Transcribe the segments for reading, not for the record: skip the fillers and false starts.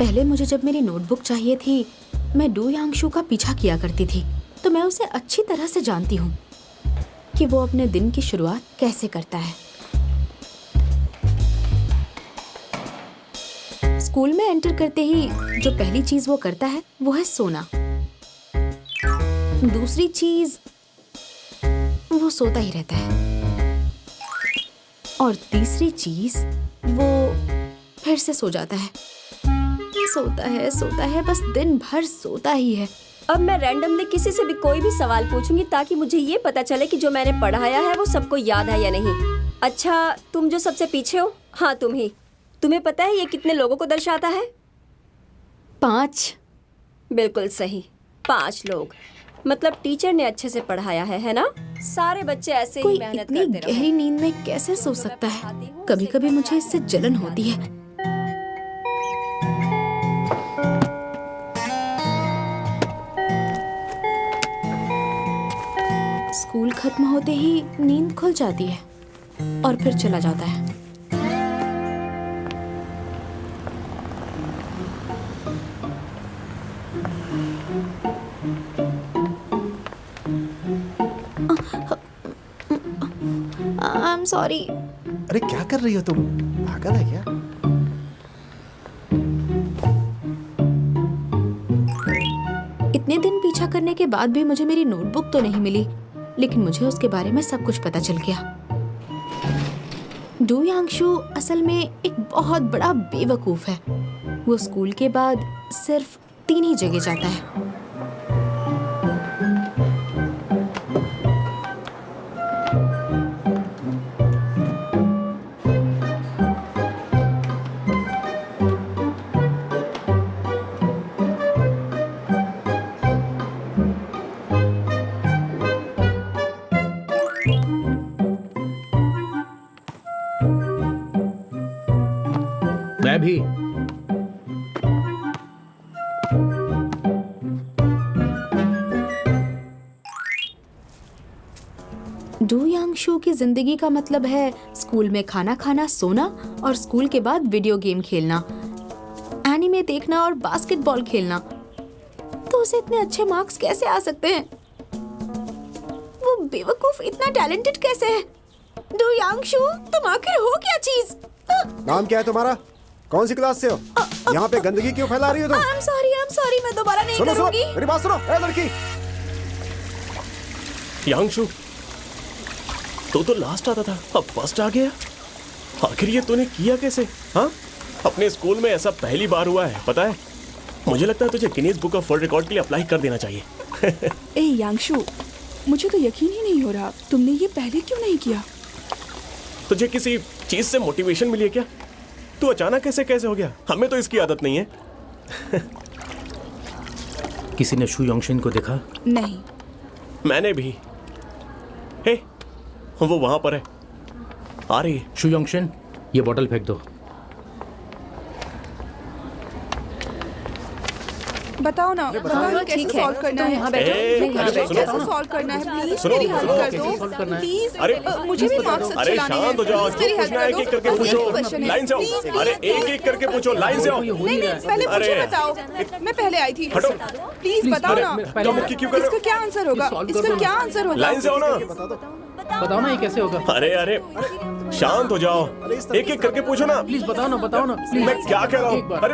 पहले मुझे जब मेरी नोटबुक चाहिए थी, मैं डू यांगशू का पीछा किया करती थी, तो मैं उसे अच्छी तरह से जानती हूँ कि वो अपने दिन की शुरुआत कैसे करता है। स्कूल में एंटर करते ही जो पहली चीज वो करता है वो है सोना। दूसरी चीज, वो सोता ही रहता है। और तीसरी चीज, वो फिर से सो जाता है। सोता है, बस दिन भर सोता ही है। अब मैं रैंडमली किसी से भी कोई भी सवाल पूछूंगी ताकि मुझे ये पता चले कि जो मैंने पढ़ाया है वो सबको याद है या नहीं। अच्छा, तुम जो सबसे पीछे हो, हाँ तुम ही। तुम्हें पता है ये कितने लोगों को दर्शाता है? 5। बिल्कुल सही, 5 लोग। मतलब टीचर ने अच्छे से पढ़ाया है ना? सारे बच्चे ऐसे ही कोई मेहनत इतनी करते रहो। गहरी नींद में कैसे सो सकता है? कभी-कभी मुझे इससे जलन होती है। स्कूल खत्म होते ही नींद खुल जाती है और फिर चला जाता है। I'm sorry। अरे क्या कर रही हो तुम? पागल है क्या? इतने दिन पीछा करने के बाद भी मुझे मेरी नोटबुक तो नहीं मिली, लेकिन मुझे उसके बारे में सब कुछ पता चल गया। डू यांगशू असल में एक बहुत बड़ा बेवकूफ है। वो स्कूल के बाद सिर्फ 3 ही जगह जाता है। मैं भी। डू यांगशू की जिंदगी का मतलब है स्कूल में खाना खाना, सोना और स्कूल के बाद वीडियो गेम खेलना, एनीमे देखना और बास्केटबॉल खेलना। तो उसे इतने अच्छे मार्क्स कैसे आ सकते हैं? वो बेवकूफ इतना टैलेंटेड कैसे है? डू यांगशू, तुम आखिर हो क्या चीज? नाम क्या है तुम्हारा? कौन सी क्लास से हो? यहाँ पे गंदगी क्यों फैला रही हो तुम? I'm sorry, मैं दोबारा नहीं सुनो करूंगी। मेरी बात सुनो, ए लड़की। यांगशू, तो लास्ट आता था, अब फर्स्ट आ गया। आखिर ये तूने किया कैसे? हाँ, अपने स्कूल में ऐसा पहली बार हुआ है, पता है? मुझे लगता है तुझे Guinness book of world record के लिए अप्लाई कर देना चाहिए। ए यांगशू, मुझे तो यकीन ही नहीं हो रहा, तुमने ये पहले क्यों नहीं किया? तुझे किसी चीज से मोटिवेशन मिली है क्या? तू अचानक कैसे हो गया? हमें तो इसकी आदत नहीं है। किसी ने शू योंगशिन को देखा? नहीं। मैंने भी। हे, वो वहां पर है, आ रही है। शू योंगशिन, ये बॉटल फेंक दो। बताओ ना, बताओ कैसे सॉल्व करना है? यहाँ बैठो, कैसे सॉल्व करना है? प्लीज सुनो, मेरी हेल्प कर कैसे solve दो। करना है? प्लीज, अरे, मुझे भी मार्क्स अरे अच्छे लाने हैं। शांत हो जाओ, प्लीज जो मेरी पूछना है हेल्प एक एक कर करके दो। पूछो। एक क्वेश्चन है। लाइन से आओ। प्लीज, अरे प्लीज, एक एक करके पूछो, लाइन से आओ। नहीं, पहले अरे। मुझे बताओ, मैं पहले आई थी। हटो। प्लीज बताओ अरे, ना, क्या मुक्की क्यों कर रहे इसका हो? क्या आंसर होगा? solve कर इसका दो क्या ना। आंसर होगा? लाइन से आओ ना। बताओ ना ये कैसे होगा? अरे शांत हो जाओ, एक एक करके पूछो ना। प्लीज बताओ ना प्लीज। मैं क्या कह रहा एक हूँ? बार। अरे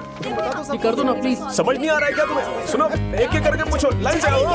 ये कर दो ना प्लीज। समझ नहीं आ रहा है क्या तुम्हें? सुनो, एक एक करके पूछो, लाइन से आओ।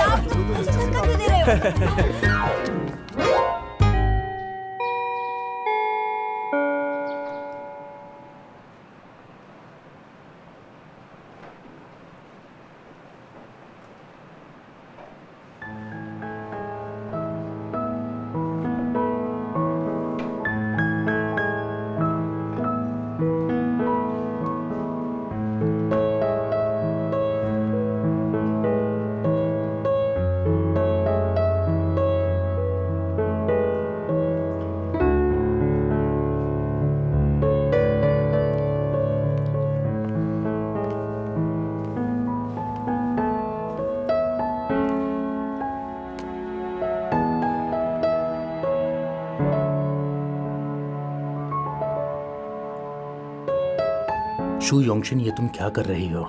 शू योंगशिन, ये तुम क्या कर रही हो?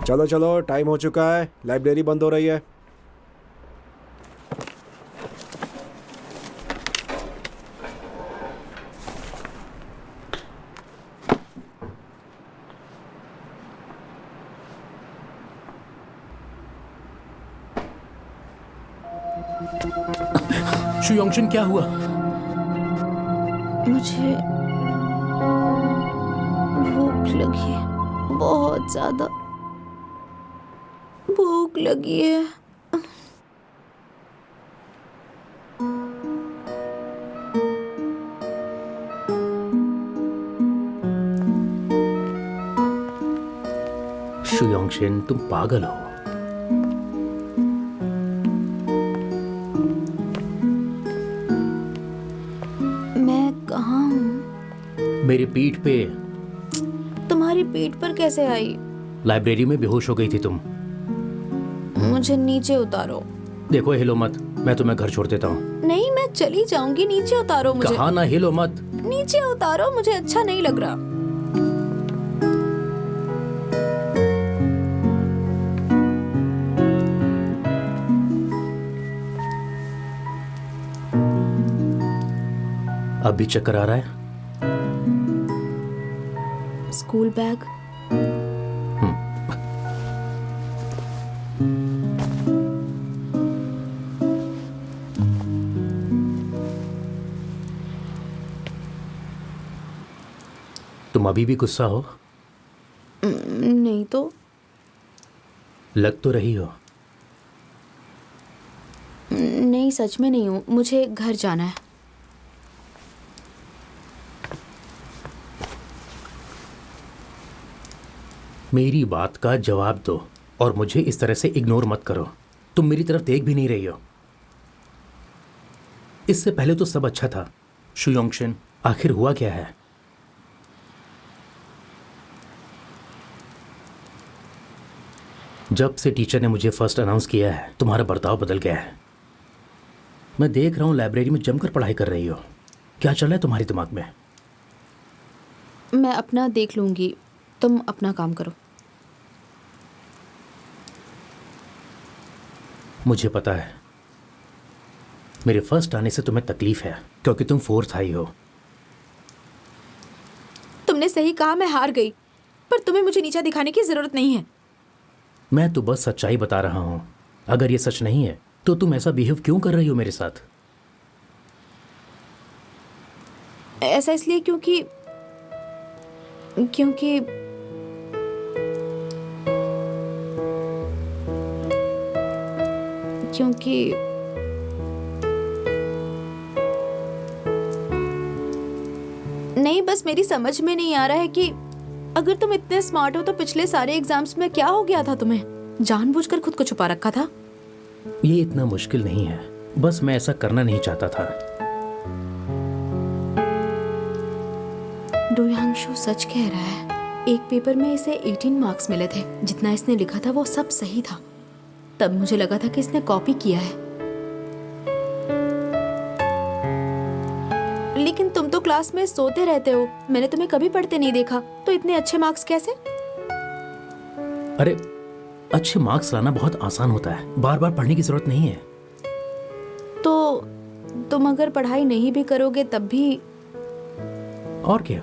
चलो चलो, टाइम हो चुका है, लाइब्रेरी बंद हो रही है। शू योंगशिन, क्या हुआ? मुझे भूख लगी है, बहुत ज्यादा भूख लगी है। शू योंगशिन, तुम पागल हो। मैं कहाँ हूँ? मेरी पीठ पे। तुम्हारी पीठ पर कैसे आई? लाइब्रेरी में बेहोश हो गई थी तुम। मुझे नीचे उतारो। देखो, हिलो मत, मैं तुम्हें घर छोड़ देता हूँ। नहीं, मैं चली जाऊंगी, नीचे उतारो मुझे। कहा ना, हिलो मत। नीचे उतारो, मुझे अच्छा नहीं लग रहा। अभी चक्कर आ रहा है? School bag. तुम अभी भी गुस्सा हो? नहीं तो। लग तो रही हो। नहीं, सच में नहीं हूँ, मुझे घर जाना है। मेरी बात का जवाब दो और मुझे इस तरह से इग्नोर मत करो। तुम मेरी तरफ देख भी नहीं रही हो। इससे पहले तो सब अच्छा था। शू योंगशिन, आखिर हुआ क्या है? जब से टीचर ने मुझे फर्स्ट अनाउंस किया है, तुम्हारा बर्ताव बदल गया है। मैं देख रहा हूं लाइब्रेरी में जमकर पढ़ाई कर रही हो। क्या चल रहा है तुम्हारे दिमाग में? मैं अपना देख लूंगी, तुम अपना काम करो। मुझे पता है मेरे फर्स्ट आने से तुम्हें तकलीफ है, क्योंकि तुम फोर्थ आई हो। तुमने सही कहा, मैं हार गई, पर तुम्हें मुझे नीचा दिखाने की जरूरत नहीं है। मैं तो बस सच्चाई बता रहा हूं। अगर ये सच नहीं है तो तुम ऐसा बिहेव क्यों कर रही हो मेरे साथ? ऐसा इसलिए क्योंकि नहीं, बस मेरी समझ में नहीं आ रहा है कि अगर तुम इतने स्मार्ट हो तो पिछले सारे एग्जाम्स में क्या हो गया था तुम्हें? जानबूझकर खुद को छुपा रखा था? ये इतना मुश्किल नहीं है, बस मैं ऐसा करना नहीं चाहता था। डोयांशु सच कह रहा है। एक पेपर में इसे 18 मार्क्स मिले थे। जितना इसने लिखा था वो सब सही था। तब मुझे लगा था कि इसने कॉपी किया है, लेकिन तुम तो क्लास में सोते रहते हो। मैंने तुम्हें कभी पढ़ते नहीं देखा, तो इतने अच्छे मार्क्स कैसे? अरे, अच्छे मार्क्स लाना बहुत आसान होता है, बार बार पढ़ने की जरूरत नहीं है। तो तुम अगर पढ़ाई नहीं भी करोगे तब भी? और क्या?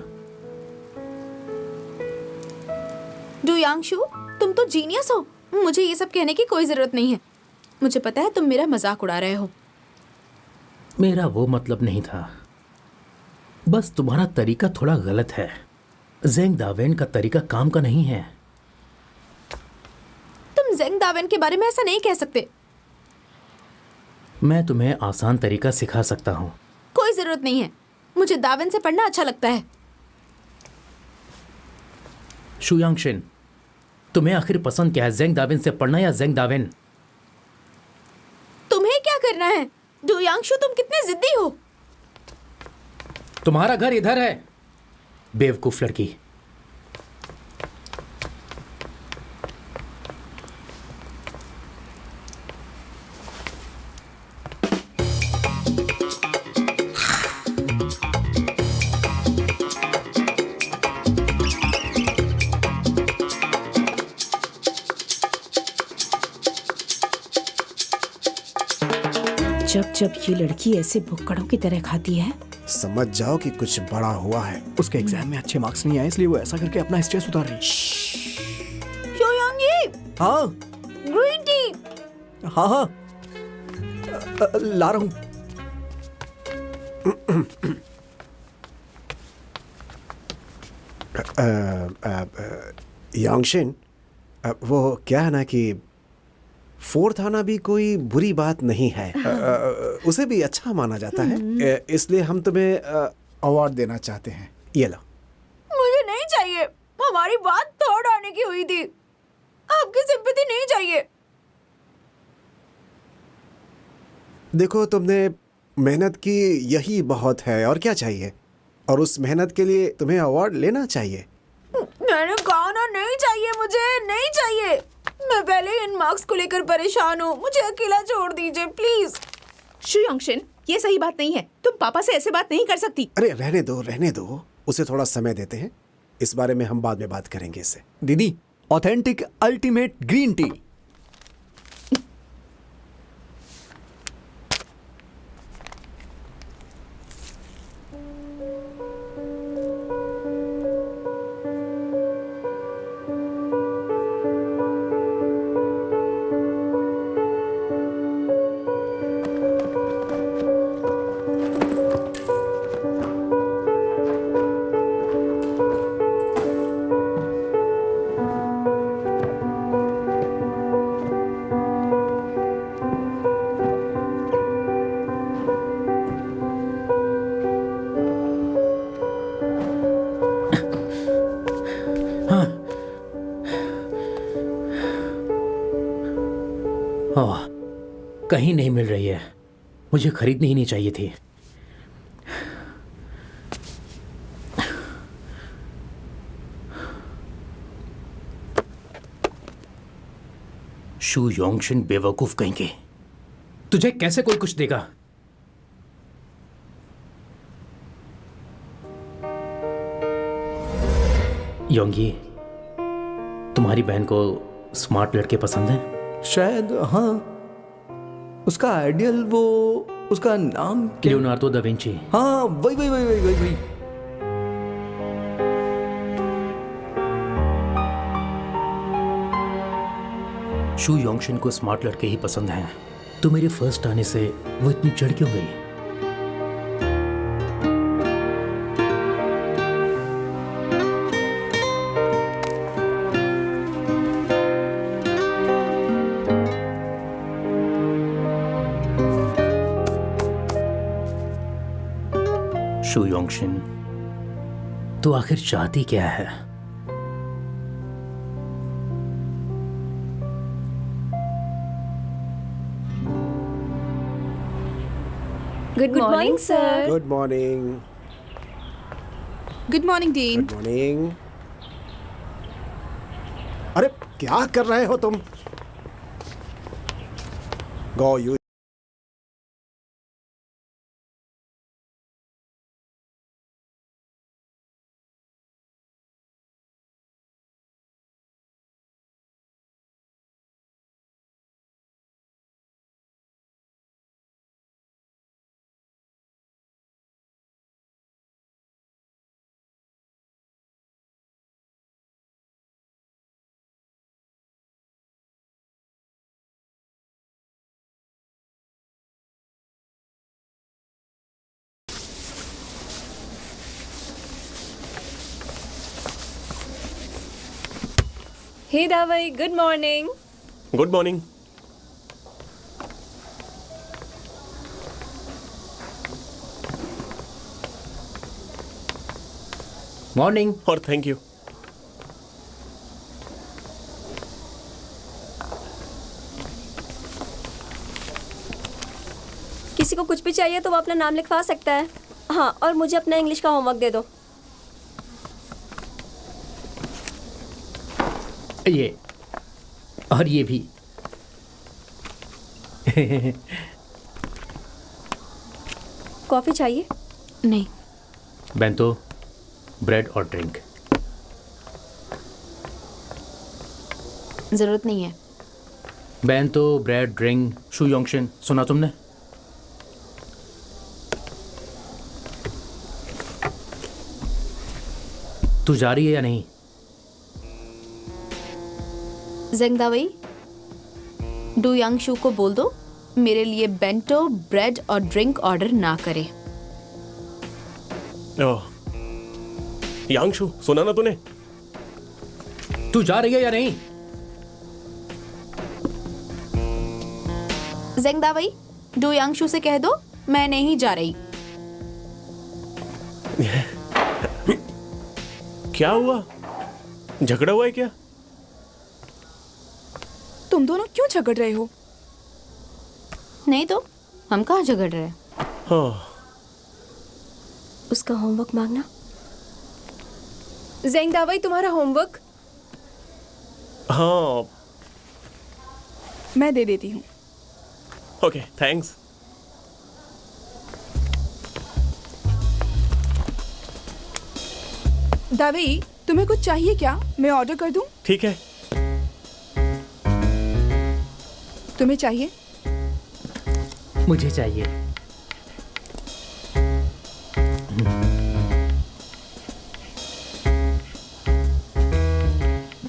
डोयांशु, तुम तो जीनियस हो। मुझे ये सब कहने की कोई जरूरत नहीं है। मुझे पता है तुम मेरा मजाक उड़ा रहे हो। मेरा वो मतलब नहीं था, बस तुम्हारा तरीका थोड़ा गलत है। ज़ेंग दावेन का तरीका काम का नहीं है। तुम जेंग दावेन के बारे में ऐसा नहीं कह सकते। मैं तुम्हें आसान तरीका सिखा सकता हूँ। कोई जरूरत नहीं है, मुझे दावेन से पढ़ना अच्छा लगता है। शुयांगशिन, तुम्हें आखिर पसंद क्या है, जेंग दावेन से पढ़ना या जेंग दावेन? तुम्हें क्या करना है? डू यांगशु, तुम कितने जिद्दी हो। तुम्हारा घर इधर है, बेवकूफ लड़की। जब जब ये लड़की ऐसे भुक्कड़ों की तरह खाती है। समझ जाओ कि कुछ बड़ा हुआ है। उसके एग्जाम में अच्छे मार्क्स नहीं आए, इसलिए वो ऐसा करके अपना स्ट्रेस उतार रही। योयांगी, हाँ ग्रीन टी। हाँ हाँ, ला रहा हूँ। यांगशिन, वो क्या है ना कि फोर्थ आना भी कोई बुरी बात नहीं है। उसे भी अच्छा माना जाता है। इसलिए हम तुम्हें अवार्ड देना चाहते हैं। ये लो। मुझे नहीं चाहिए, हमारी बात थर्ड आने की हुई थी। आपकी सिंपैथी नहीं चाहिए। देखो, तुमने मेहनत की, यही बहुत है। और क्या चाहिए? और उस मेहनत के लिए तुम्हें अवार्ड लेना चाहिए। मैंने कहा ना, नहीं चाहिए, मुझे नहीं चाहिए। मैं पहले इन मार्क्स को लेकर परेशान हूँ। मुझे अकेला छोड़ दीजिए प्लीज। शुयांगशिन, ये सही बात नहीं है। तुम पापा से ऐसे बात नहीं कर सकती। अरे रहने दो, रहने दो। उसे थोड़ा समय देते हैं। इस बारे में हम बाद में बात करेंगे इससे। दीदी, ऑथेंटिक अल्टीमेट ग्रीन टी। ओह, कहीं नहीं मिल रही है। मुझे खरीदनी ही नहीं चाहिए थी। शू योंगशिन, बेवकूफ कहीं के। तुझे कैसे कोई कुछ देगा? योंगी, तुम्हारी बहन को स्मार्ट लड़के पसंद हैं? शायद हाँ। उसका आइडियल, वो उसका नाम क्या? Leonardo da Vinci. हाँ, वही वही वही वही वही वही। शू योंगशिन को स्मार्ट लड़के ही पसंद हैं। तो मेरे फर्स्ट आने से वो इतनी चढ़ क्यों गई? शू योंगशिन, तो आखिर चाहती क्या है? Good morning sir. Good morning. Good morning dean. Good morning. अरे क्या कर रहे हो तुम? Go you. Hey Dawai, good morning. Good morning. Morning. और थैंक यू। किसी को कुछ भी चाहिए तो वो अपना नाम लिखवा सकता है। हाँ, और मुझे अपना इंग्लिश का होमवर्क दे दो। ये और ये भी। कॉफ़ी चाहिए? नहीं, बेंतो, ब्रेड और ड्रिंक। ज़रूरत नहीं है। Bento, bread, drink. शू योंगशिन, सुना तुमने? तू जा रही है या नहीं? जेंगदावई, डू यांगशू को बोल दो मेरे लिए बेंटो, ब्रेड और ड्रिंक ऑर्डर ना करे। ओह, यांगशु, सुना ना तूने? तू जा रही है या नहीं? जेंगदावई, डू यांगशू से कह दो मैं नहीं जा रही। क्या हुआ? झगड़ा हुआ है क्या? तुम दोनों क्यों झगड़ रहे हो? नहीं तो हम कहाँ झगड़ रहे हैं? हाँ, उसका होमवर्क मांगना। जेंगदावई, तुम्हारा होमवर्क हाँ, मैं दे देती हूँ। Okay, thanks. दावेई, तुम्हें कुछ चाहिए क्या? मैं ऑर्डर कर दूं? ठीक है। तुम्हें चाहिए? मुझे चाहिए।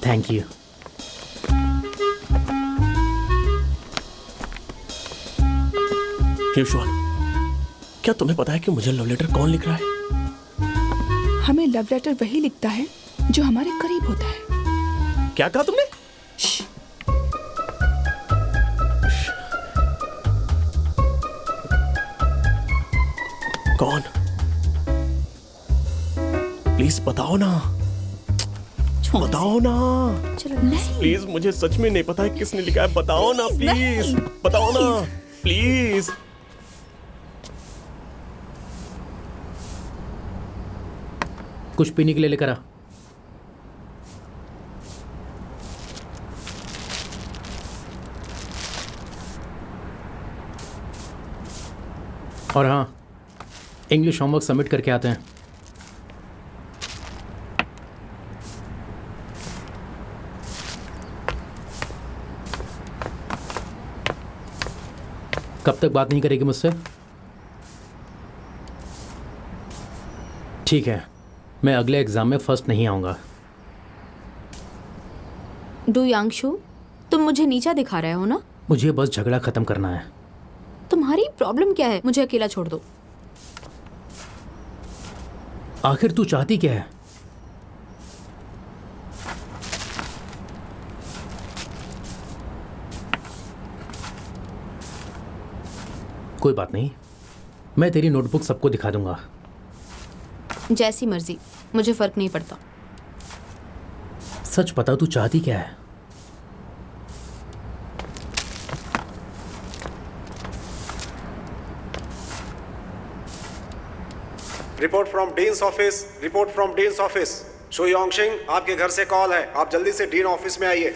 Thank you. युशवान, क्या तुम्हें पता है कि मुझे लव लेटर कौन लिख रहा है? हमें लव लेटर वही लिखता है जो हमारे करीब होता है। क्या कहा तुमने? कौन? प्लीज बताओ ना, बताओ ना। चलो प्लीज, मुझे सच में नहीं पता है किसने लिखा है। बताओ ना प्लीज, बताओ ना प्लीज। कुछ पीने के लिए लेकर आ। और हाँ, इंग्लिश होमवर्क सबमिट करके आते हैं। कब तक बात नहीं करेगी मुझसे? ठीक है, मैं अगले एग्जाम में फर्स्ट नहीं आऊंगा। डू यांगशू, तुम मुझे नीचा दिखा रहे हो ना? मुझे बस झगड़ा खत्म करना है। तुम्हारी प्रॉब्लम क्या है? मुझे अकेला छोड़ दो। आखिर तू चाहती क्या है? कोई बात नहीं, मैं तेरी नोटबुक सबको दिखा दूंगा। जैसी मर्जी, मुझे फर्क नहीं पड़ता। सच बता, तू चाहती क्या है? Report from dean's office, report from dean's office. Xu Yongxing, आपके घर से कॉल है, आप जल्दी से डीन ऑफिस में आइए।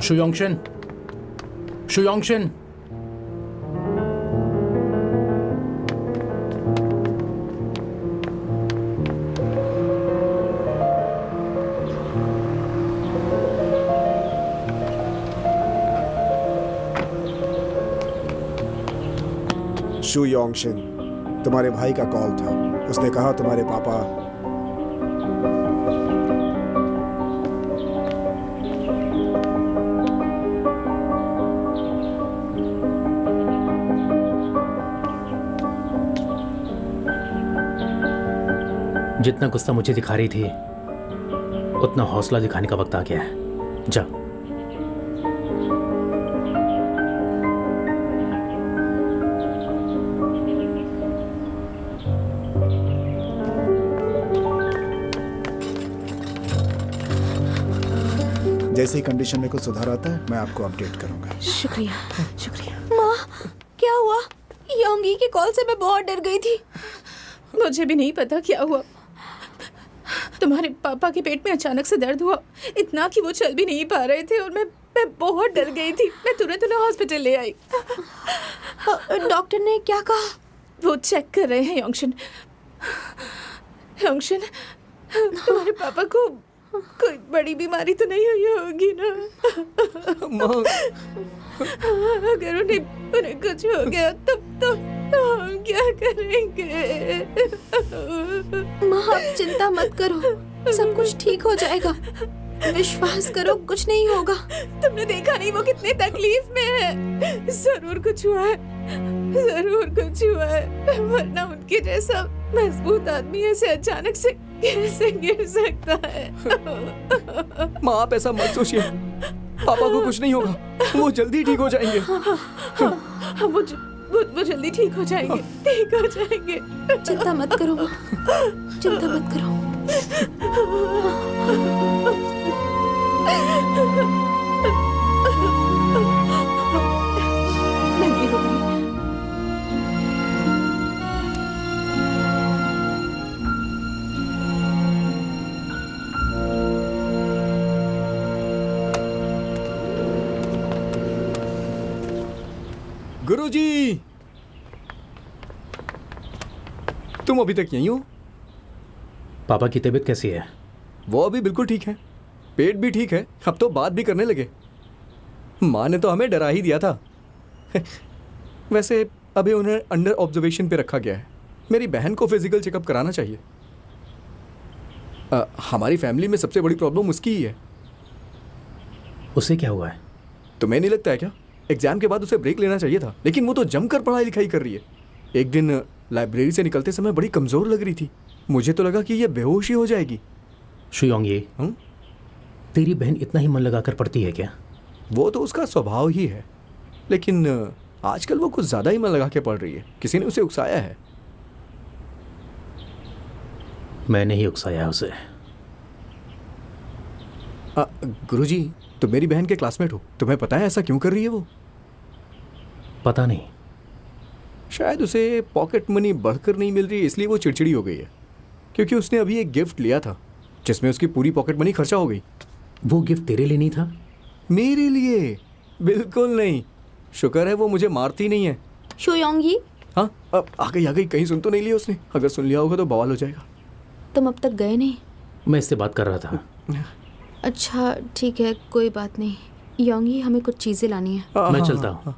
शू योंगशिन, शू योंगशिन। शू योंगशिन, तुम्हारे भाई का कॉल था। उसने कहा तुम्हारे पापा जितना गुस्सा मुझे दिखा रही थी, उतना हौसला दिखाने का वक्त आ गया है। जा। जैसे ही कंडीशन में कुछ सुधार आता है मैं आपको अपडेट करूंगा। शुक्रिया शुक्रिया। माँ, क्या हुआ? योंगी की कॉल से मैं बहुत डर गई थी। मुझे भी नहीं पता क्या हुआ। तुम्हारे पापा के पेट में अचानक से दर्द हुआ, इतना कि वो चल भी नहीं पा रहे थे और मैं बहुत डर गई थी। मैं तुरंत उन्हें हॉस्पिटल ले आई। डॉक्टर ने क्या कहा? वो चेक कर रहे हैं योंगशन। योंगशन, तुम्हारे पापा को कोई बड़ी बीमारी तो नहीं हुई होगी ना? माँ, अगर उन्हें कुछ हो गया तब तो हम क्या करेंगे? माँ, आप चिंता मत करो, सब कुछ ठीक हो जाएगा। विश्वास करो, कुछ नहीं होगा। तुमने देखा नहीं वो कितनी तकलीफ में है। जरूर कुछ हुआ है, जरूर कुछ हुआ है, वरना उनके जैसा मजबूत आदमी ऐसे अचानक से कैसे गिर सकता है? माँ आप ऐसा मत सोचिए, पापा को कुछ नहीं होगा, वो जल्दी ठीक हो जाएंगे। वो जल्दी ठीक हो जाएंगे, ठीक हो जाएंगे। चिंता मत करो माँ, चिंता मत करो। मैं नहीं रोऊंगी। गुरुजी, तुम अभी तक यहीं हो? पापा की तबीयत कैसी है? वो अभी बिल्कुल ठीक है, पेट भी ठीक है, अब तो बात भी करने लगे। माँ ने तो हमें डरा ही दिया था। वैसे अभी उन्हें अंडर ऑब्जर्वेशन पे रखा गया है। मेरी बहन को फिजिकल चेकअप कराना चाहिए। हमारी फैमिली में सबसे बड़ी प्रॉब्लम उसकी ही है। उसे क्या हुआ है? तुम्हें नहीं लगता है क्या एग्जाम के बाद उसे ब्रेक लेना चाहिए था? लेकिन वो तो जमकर पढ़ाई लिखाई कर रही है। एक दिन लाइब्रेरी से निकलते समय बड़ी कमज़ोर लग रही थी, मुझे तो लगा कि ये बेहोश ही हो जाएगी। शुयोंगी, तेरी बहन इतना ही मन लगाकर पढ़ती है क्या? वो तो उसका स्वभाव ही है, लेकिन आजकल वो कुछ ज़्यादा ही मन लगा के पढ़ रही है। किसी ने उसे उकसाया है। मैंने ही उकसाया उसे। गुरुजी, तुम मेरी बहन के क्लासमेट हो, तुम्हें पता है ऐसा क्यों कर रही है वो? पता नहीं। शायद उसे पॉकेट मनी बढ़कर नहीं मिल रही है, इसलिए वो चिड़चिड़ी हो गई है। क्योंकि उसने अभी एक गिफ्ट लिया था जिसमें उसकी पूरी पॉकेट मनी खर्चा हो गई। वो गिफ्ट तेरे लिए नहीं था? मेरे लिए? बिल्कुल नहीं। शुक्र है वो मुझे मारती नहीं है। शुयोंगी, हाँ, अब आ गई, कहीं सुन तो नहीं लिया उसने? अगर सुन लिया होगा तो बवाल हो जाएगा। तुम अब तक गए नहीं? मैं इससे बात कर रहा था। अच्छा ठीक है, कोई बात नहीं। योंगी, हमें कुछ चीज़ें लानी है। मैं चलता हूँ।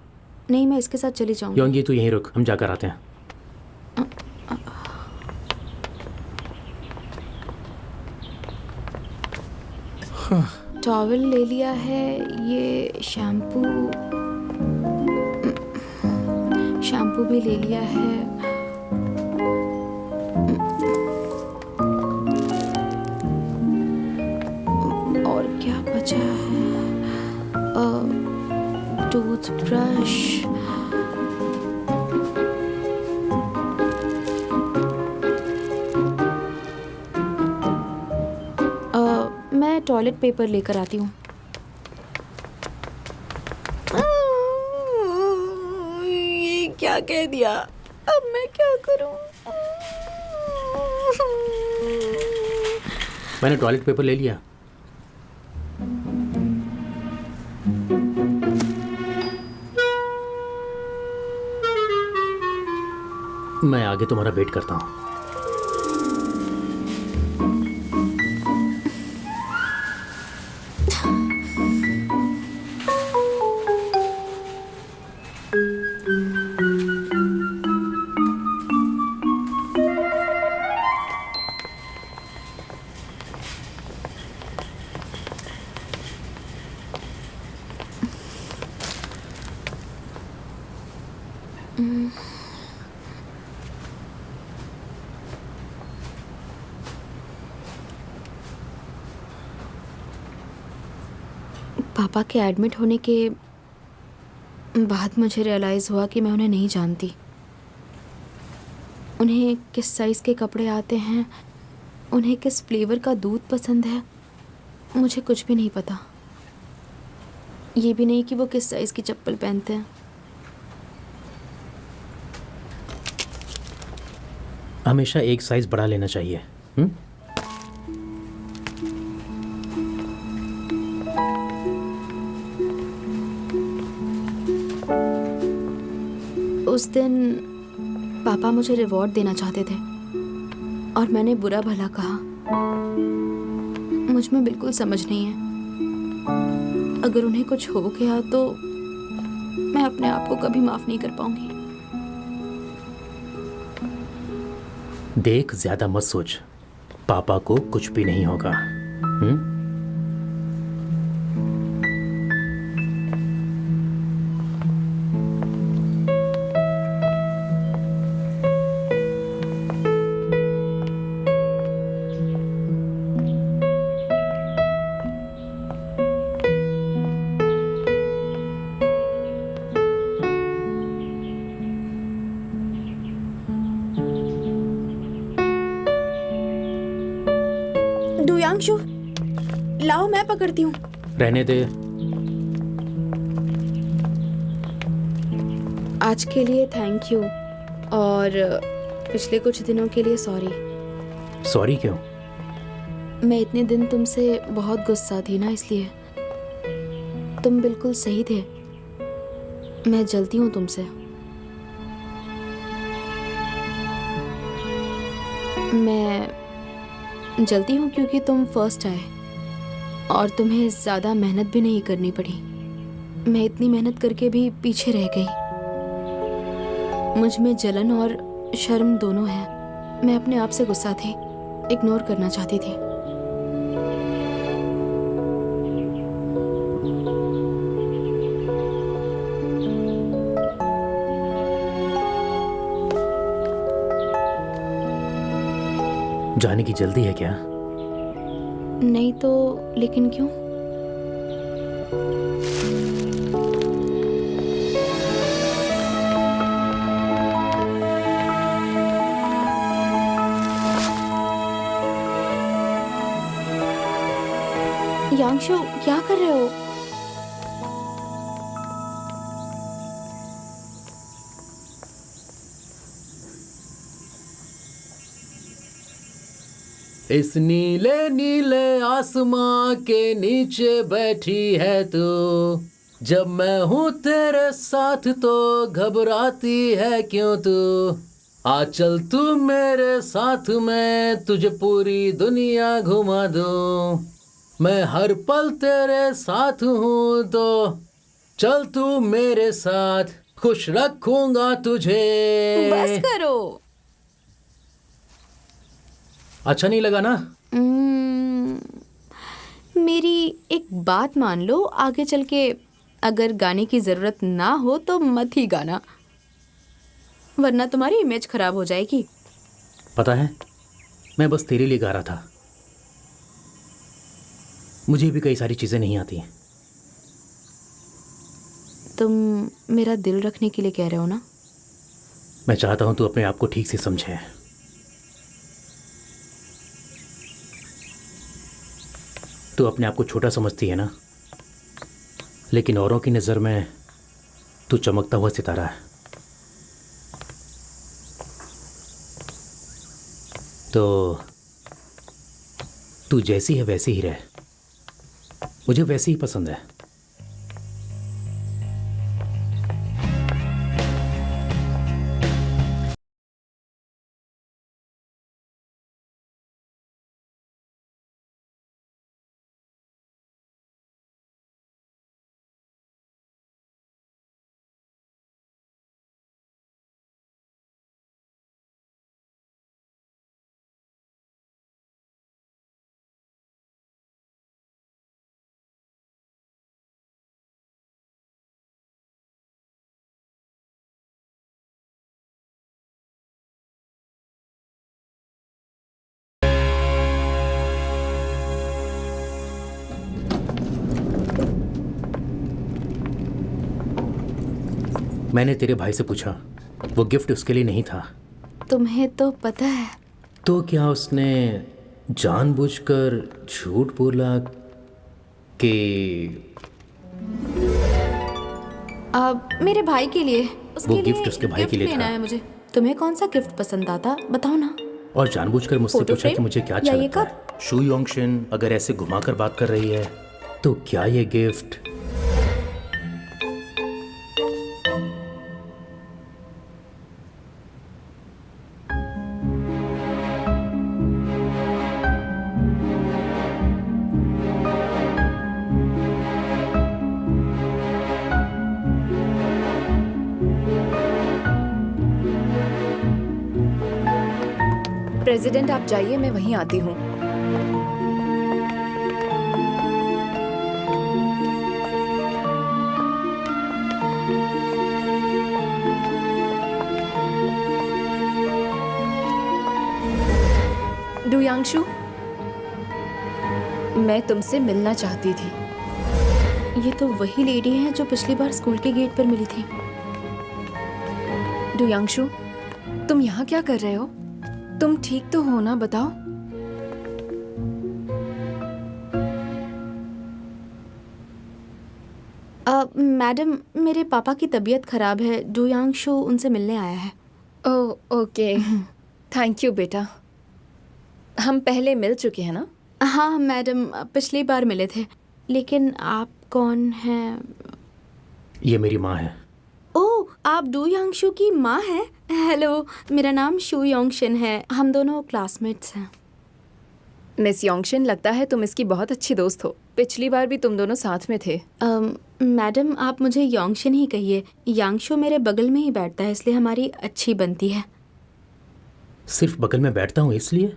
नहीं, मैं इसके साथ चली जाऊंगी। योंगी तू यहीं रुक, हम जाकर आते हैं। टॉवल ले लिया है, ये शैम्पू भी ले लिया है। और क्या बचा है? टूथब्रश। मैं टॉयलेट पेपर लेकर आती हूँ। ये क्या कह दिया? अब मैं क्या करूँ? मैंने टॉयलेट पेपर ले लिया। मैं आगे तुम्हारा वेट करता हूँ। पापा के एडमिट होने के बाद मुझे रियलाइज़ हुआ कि मैं उन्हें नहीं जानती। उन्हें किस साइज़ के कपड़े आते हैं, उन्हें किस फ्लेवर का दूध पसंद है, मुझे कुछ भी नहीं पता। ये भी नहीं कि वो किस साइज़ की चप्पल पहनते हैं। हमेशा एक साइज बड़ा लेना चाहिए। उस दिन पापा मुझे रिवॉर्ड देना चाहते थे और मैंने बुरा भला कहा। मुझ में बिल्कुल समझ नहीं है। अगर उन्हें कुछ हो गया तो मैं अपने आप को कभी माफ नहीं कर पाऊंगी। देख, ज्यादा मत सोच, पापा को कुछ भी नहीं होगा। डुयांशु, लाओ मैं पकड़ती हूँ। रहने दे। आज के लिए थैंक यू और पिछले कुछ दिनों के लिए सॉरी। सॉरी क्यों? मैं इतने दिन तुमसे बहुत गुस्सा थी ना, इसलिए। तुम बिल्कुल सही थे। मैं जलती हूँ तुमसे। मैं जलती हूँ क्योंकि तुम फर्स्ट आए और तुम्हें ज़्यादा मेहनत भी नहीं करनी पड़ी। मैं इतनी मेहनत करके भी पीछे रह गई। मुझ में जलन और शर्म दोनों है। मैं अपने आप से गुस्सा थी, इग्नोर करना चाहती थी। जाने की जल्दी है क्या? नहीं तो लेकिन क्यों? यांशु, क्या कर रहे हो? इस नीले नीले आसमां के नीचे बैठी है तू। जब मैं हूँ तेरे साथ तो घबराती है क्यों तू? आ चल तू मेरे साथ, मैं तुझे पूरी दुनिया घुमा दूँ। मैं हर पल तेरे साथ हूँ तो चल तू मेरे साथ, खुश रखूंगा तुझे। बस करो। अच्छा नहीं लगा ना? मेरी एक बात मान लो, आगे चल के अगर गाने की जरूरत ना हो तो मत ही गाना, वरना तुम्हारी इमेज खराब हो जाएगी। पता है, मैं बस तेरे लिए गा रहा था। मुझे भी कई सारी चीजें नहीं आती। तुम मेरा दिल रखने के लिए कह रहे हो ना? मैं चाहता हूं तू अपने आप को ठीक से समझे। तू अपने आप को छोटा समझती है ना, लेकिन औरों की नज़र में तू चमकता हुआ सितारा है। तो तू जैसी है वैसी ही रह। मुझे वैसी ही पसंद है। मैंने तेरे भाई से पूछा, वो गिफ्ट उसके लिए नहीं था। तुम्हें तो पता है। तो क्या उसने जानबूझकर झूठ बोला कि अब मेरे भाई के लिए, उसके वो लिए गिफ्ट उसके भाई के लिए लेना था। है मुझे। तुम्हें कौन सा गिफ्ट पसंद आता, बताओ ना। और जानबूझकर मुझसे फोटो पूछा कि फ्रेम? मुझे क्या अच्छा या ये लगता है। शू योंगशिन अगर ऐसे घुमाकर बात कर रही है तो क्या ये गिफ्ट प्रेसिडेंट आप जाइए, मैं वहीं आती हूँ। डुयांगशु, मैं तुमसे मिलना चाहती थी। ये तो वही लेडी है जो पिछली बार स्कूल के गेट पर मिली थी। डुयांगशु, तुम यहाँ क्या कर रहे हो? तुम ठीक तो हो ना, बताओ। मैडम, मेरे पापा की तबीयत खराब है, डुयांगशु उनसे मिलने आया है। ओह ओके, थैंक यू बेटा। हम पहले मिल चुके हैं ना? हाँ मैडम, पिछली बार मिले थे। लेकिन आप कौन हैं? ये मेरी माँ है। ओह, आप डुयांगशु की माँ हैं? हेलो, मेरा नाम शू योंगशिन है। हम दोनों क्लासमेट्स हैं। मिस योंगशिन, लगता है तुम इसकी बहुत अच्छी दोस्त हो। पिछली बार भी तुम दोनों साथ में थे। मैडम, आप मुझे योंगशिन ही कहिए। यांगशु मेरे बगल में ही बैठता है, इसलिए हमारी अच्छी बनती है। सिर्फ बगल में बैठता हूँ इसलिए?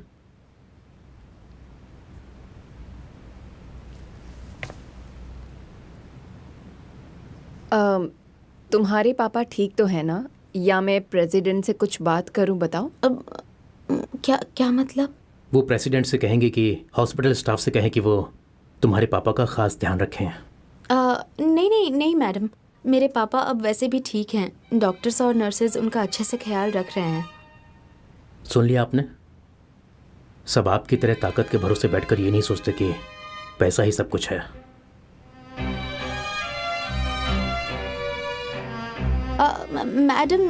तुम्हारे पापा ठीक तो है ना? या मैं प्रेसिडेंट से कुछ बात करूं, बताओ। अब क्या मतलब? वो प्रेसिडेंट से कहेंगे कि हॉस्पिटल स्टाफ से कहें कि वो तुम्हारे पापा का खास ध्यान रखें। नहीं मैडम, मेरे पापा अब वैसे भी ठीक हैं। डॉक्टर्स और नर्सेज उनका अच्छे से ख्याल रख रहे हैं। सुन लिया आपने? सब आपकी तरह ताकत के भरोसे बैठकर ये नहीं सोचते कि पैसा ही सब कुछ है। मैडम,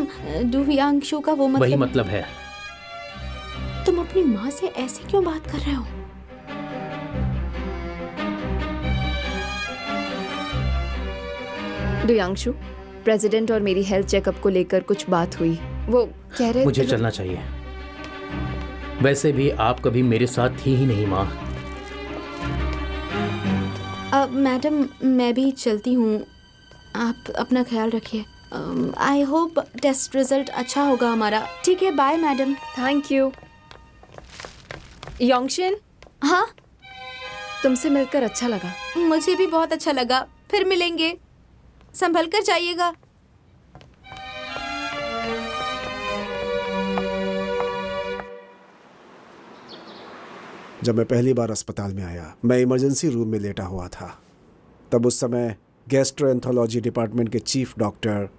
डुयांगशु का वो मतलब वही मतलब है। तुम अपनी माँ से ऐसे क्यों बात कर रहे हो? डुयांगशु, प्रेसिडेंट और मेरी हेल्थ चेकअप को लेकर कुछ बात हुई। वो कह रहे मुझे चलना चाहिए। वैसे भी आप कभी मेरे साथ थी ही नहीं माँ। मैडम, मैं भी चलती हूँ। आप अपना ख्याल रखिए। आई होप टेस्ट रिजल्ट अच्छा होगा हमारा। ठीक है, bye madam. Thank you. Yongxin, हाँ, तुमसे मिलकर अच्छा लगा। मुझे भी बहुत अच्छा लगा। फिर मिलेंगे। संभल कर जाइएगा। जब मैं पहली बार अस्पताल में आया, मैं इमरजेंसी रूम में लेटा हुआ था। तब उस समय गैस्ट्रोएंथोलॉजी डिपार्टमेंट के चीफ डॉक्टर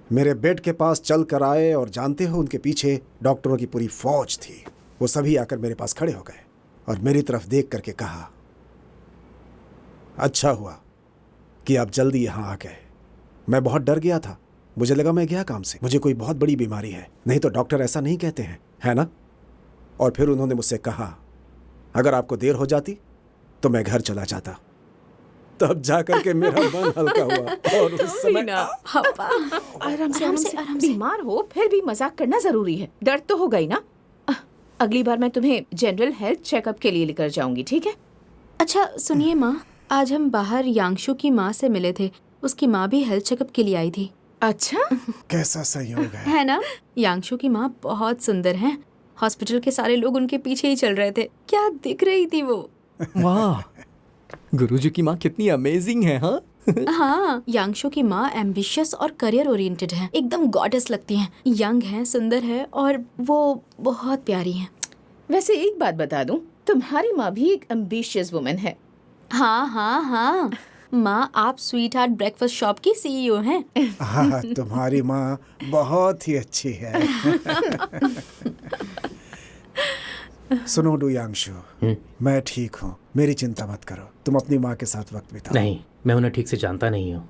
मेरे बेड के पास चल कर आए और जानते हो उनके पीछे डॉक्टरों की पूरी फौज थी। वो सभी आकर मेरे पास खड़े हो गए और मेरी तरफ देख करके कहा, अच्छा हुआ कि आप जल्दी यहाँ आ गए। मैं बहुत डर गया था। मुझे लगा मैं गया काम से, मुझे कोई बहुत बड़ी बीमारी है। नहीं तो डॉक्टर ऐसा नहीं कहते हैं, है ना? और फिर उन्होंने मुझसे कहा, अगर आपको देर हो जाती तो मैं घर चला जाता। तब जाकर के मेरा मन हल्का हुआ और उस समय आराम से, आराम से। बीमार हो फिर भी मजाक करना जरूरी है। दर्द तो हो गई ना? अगली बार मैं तुम्हें जनरल हेल्थ चेकअप के लिए लेकर जाऊंगी, ठीक है? अच्छा सुनिए माँ, आज हम बाहर यांगशु की माँ से मिले थे। उसकी माँ भी हेल्थ चेकअप के लिए आई थी। अच्छा, कैसा संयोग है। है ना? यांगशु की माँ बहुत सुंदर हैं। हॉस्पिटल के सारे लोग उनके पीछे ही चल रहे थे। क्या दिख रही थी वो। वाह, गुरुजी की माँ कितनी अमेजिंग है। हाँ हाँ, यांगशु की माँ एम्बिशियस और करियर ओरिएंटेड है। एकदम गॉडेस लगती हैं। यंग है, सुंदर है और वो बहुत प्यारी हैं। वैसे एक बात बता दूं, तुम्हारी माँ भी एक एम्बिशियस वुमन है। हाँ हाँ हाँ। माँ, आप स्वीट हार्ट ब्रेकफास्ट शॉप की सीईओ हैं। हाँ, तुम्हारी माँ बहुत ही अच्छी है। सुनो डुयांशु, मैं ठीक हूँ, मेरी चिंता मत करो। तुम अपनी माँ के साथ वक्त बिताओ। नहीं, मैं उन्हें ठीक से जानता नहीं हूँ।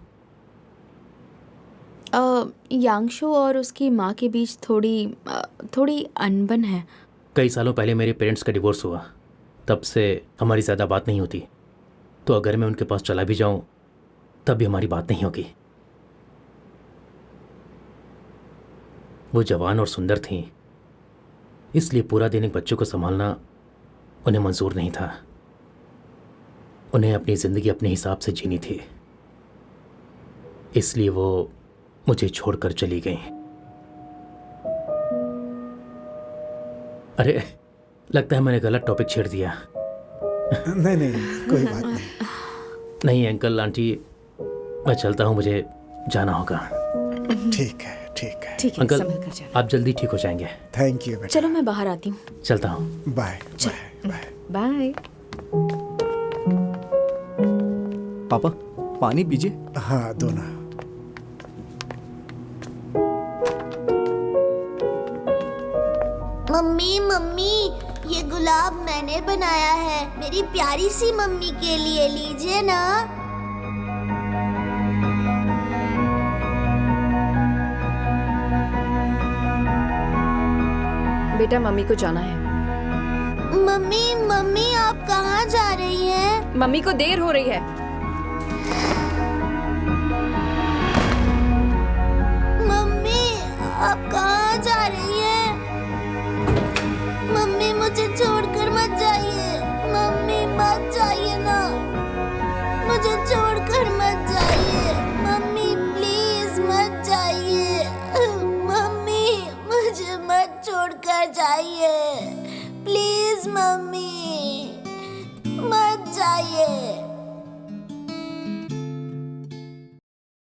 यांशु और उसकी माँ के बीच थोड़ी अनबन है। कई सालों पहले मेरे पेरेंट्स का डिवोर्स हुआ, तब से हमारी ज़्यादा बात नहीं होती। तो अगर मैं उनके पास चला भी जाऊँ तब भी हमारी बात नहीं होगी। वो जवान और सुंदर थीं, इसलिए पूरा दिन एक बच्चे को संभालना उन्हें मंजूर नहीं था। उन्हें अपनी ज़िंदगी अपने हिसाब से जीनी थी, इसलिए वो मुझे छोड़कर चली गई। अरे, लगता है मैंने गलत टॉपिक छेड़ दिया। नहीं नहीं, कोई बात नहीं। नहीं अंकल आंटी, मैं चलता हूँ, मुझे जाना होगा। ठीक है, ठीक है। ठीक है, अंकल, संभल कर जाना। आप जल्दी ठीक हो जाएंगे। थैंक यू बेटा। चलो मैं बाहर आती हूँ। चलता हूँ। Bye bye bye. बाय। पापा, पानी पीजिए। हाँ, दो ना। मम्मी मम्मी, ये गुलाब मैंने बनाया है, मेरी प्यारी सी मम्मी के लिए, लीजिए ना। बेटा, मम्मी को जाना है। मम्मी मम्मी, आप कहाँ जा रही हैं? मम्मी को देर हो रही है। मम्मी, आप कहाँ जा रही हैं? मम्मी, मुझे छोड़कर मत जाइए। मम्मी, मत जाइए ना, मुझे छोड़कर मत जाइए। मम्मी प्लीज मत जाइए। मम्मी, मुझे मत छोड़कर जाइए, प्लीज मम्मी, मत जाइए।